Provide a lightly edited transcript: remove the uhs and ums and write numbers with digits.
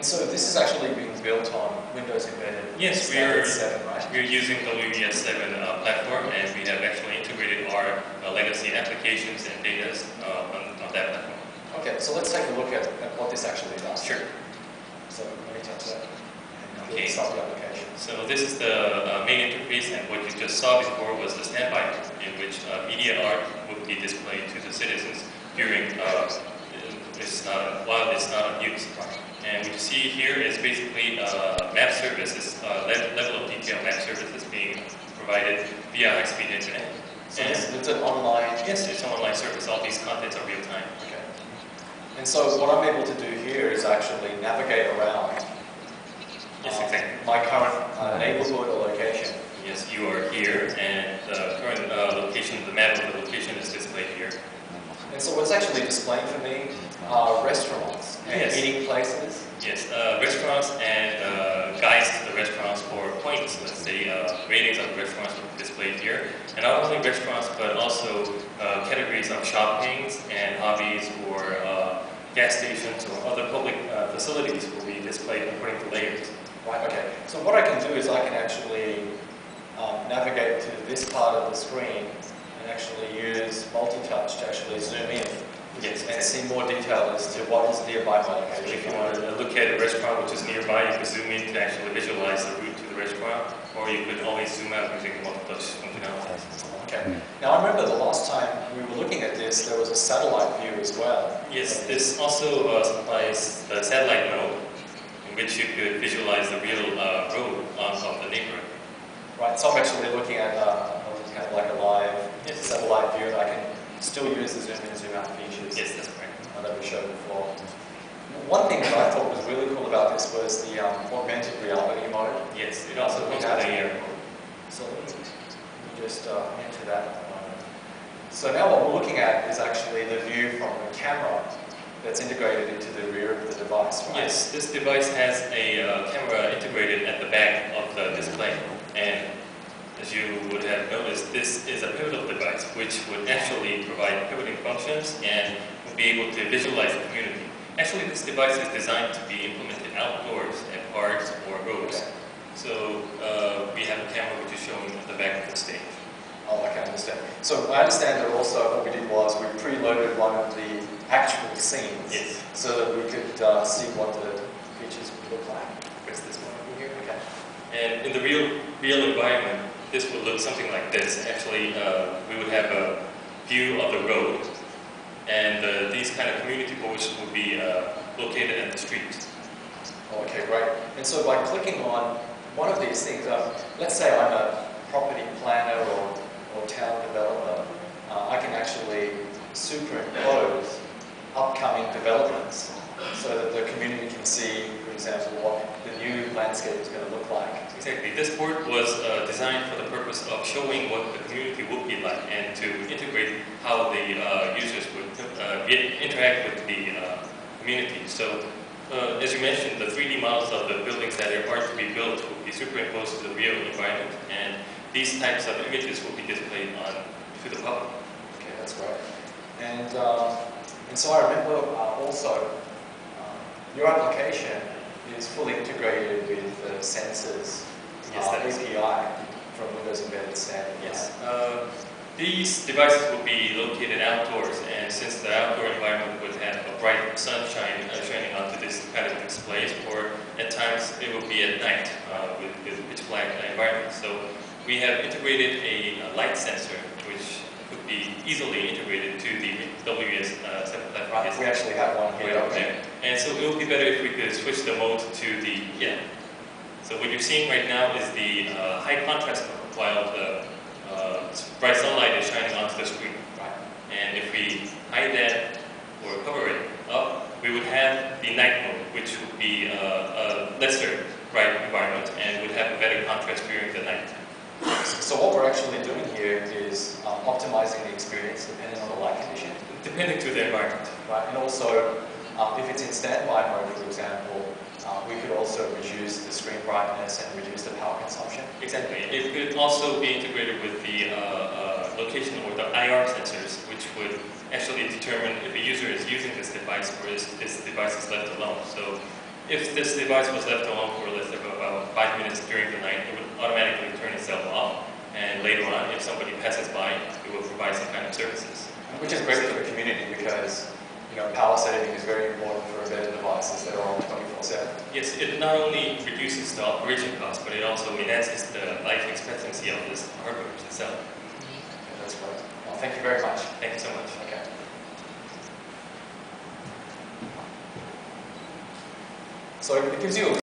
so this is actually being built on Windows Embedded. Yes, Standard 7, right? we're using WES7 platform, and we have actually integrated our legacy applications and data on that platform. Okay, so let's take a look at what this actually does. Sure. So let me touch that. Okay. Start the application. So this is the main interface, and what you just saw before was the standby mode, in which media art would be displayed to the citizens during while it's not in use. And what you see here is basically map services, level of detail map services being provided via high-speed internet. So it's an online. Yes, it's an online service. All these contents are real time. Okay. And so what I'm able to do here is actually navigate around. Yes, exactly. My current neighborhood or location. Yes, you are here, and the current location, the map of the location is displayed here. And so what's actually displaying for me are restaurants and eating places. Yes, restaurants and guides to the restaurants, or points, let's say, ratings of the restaurants will be displayed here. And not only restaurants, but also categories of shoppings and hobbies, or gas stations or other public facilities will be displayed according to layers. Right, okay. So what I can do is I can actually navigate to this part of the screen and actually use multi-touch to actually zoom in. Yes, and see more detail as to what is nearby my location. So if you want to look at a restaurant which is nearby, you can zoom in to actually visualize the route to the restaurant, or you could always zoom out using the multi-touch functionality. Okay. Now I remember the last time we were looking at this, there was a satellite view as well. Yes, this also supplies the satellite mode, in which you could visualize the real road of the neighborhood. Right, so I'm actually looking at kind of like a live satellite view, and I can still use the zoom in and zoom out features. Yes, that's correct. That we showed before. One thing that I thought was really cool about this was the augmented reality mode. Yes, it also comes with AR mode. So let me just enter that at the moment. So now what we're looking at is actually the view from the camera that's integrated into the rear of the device, right? Yes, this device has a camera integrated at the back of the display. And as you would have noticed, this is a pivotal device which would actually provide pivoting functions and would be able to visualize the community. Actually, this device is designed to be implemented outdoors at parks or roads. Okay. So we have a camera which is shown at the back of the stage. Oh, okay, I understand. So I understand that also what we did was we preloaded one of the actual scenes. Yes. So that we could see what the features would look like. Press this one over here. Okay. And in the real environment, this would look something like this. Actually, we would have a view of the road, and these kind of community boards would be located at the streets. Oh, okay, great. And so by clicking on one of these things, let's say I'm a property planner or town developer, I can actually superimpose upcoming developments so that the community can see, for example, what the new landscape is going to look like. Exactly. This board was designed for the purpose of showing what the community would be like and to integrate how the users would interact with the community. So, as you mentioned, the 3D models of the buildings that are to be built will be superimposed to the real environment, and these types of images will be displayed to the public. Okay, that's great. And so I remember also your application is fully integrated with the Sensors API from Windows Embedded Standard. Yes. These devices will be located outdoors, and since the outdoor environment would have a bright sunshine shining onto this kind of displays, or at times it will be at night with pitch black environment. So we have integrated a light sensor, which could be easily integrated to the WES7 platform. We actually have one here. Right there. And so it would be better if we could switch the mode to the, So what you're seeing right now is the high contrast mode, while the bright sunlight is shining onto the screen. Right. And if we hide that or cover it up, we would have the night mode, which would be a lesser bright environment and would have a better contrast during the night. So what we're actually doing here is optimizing the experience depending on the light condition. Depending to the environment. Right, and also if it's in standby mode, for example, we could also reduce the screen brightness and reduce the power consumption. Exactly. It could also be integrated with the location or the IR sensors, which would actually determine if a user is using this device or if this device is left alone. So If this device was left on for let's say about 5 minutes during the night, it would automatically turn itself off, and later on, if somebody passes by, it will provide some kind of services. Which is great for the community because, you know, power saving is very important for embedded devices that are on 24/7. Yes, it not only reduces the operation cost, but it also enhances the life expectancy of this hardware itself. Yeah, that's great. Well, thank you very much. Thank you so much. Okay. So it gives you a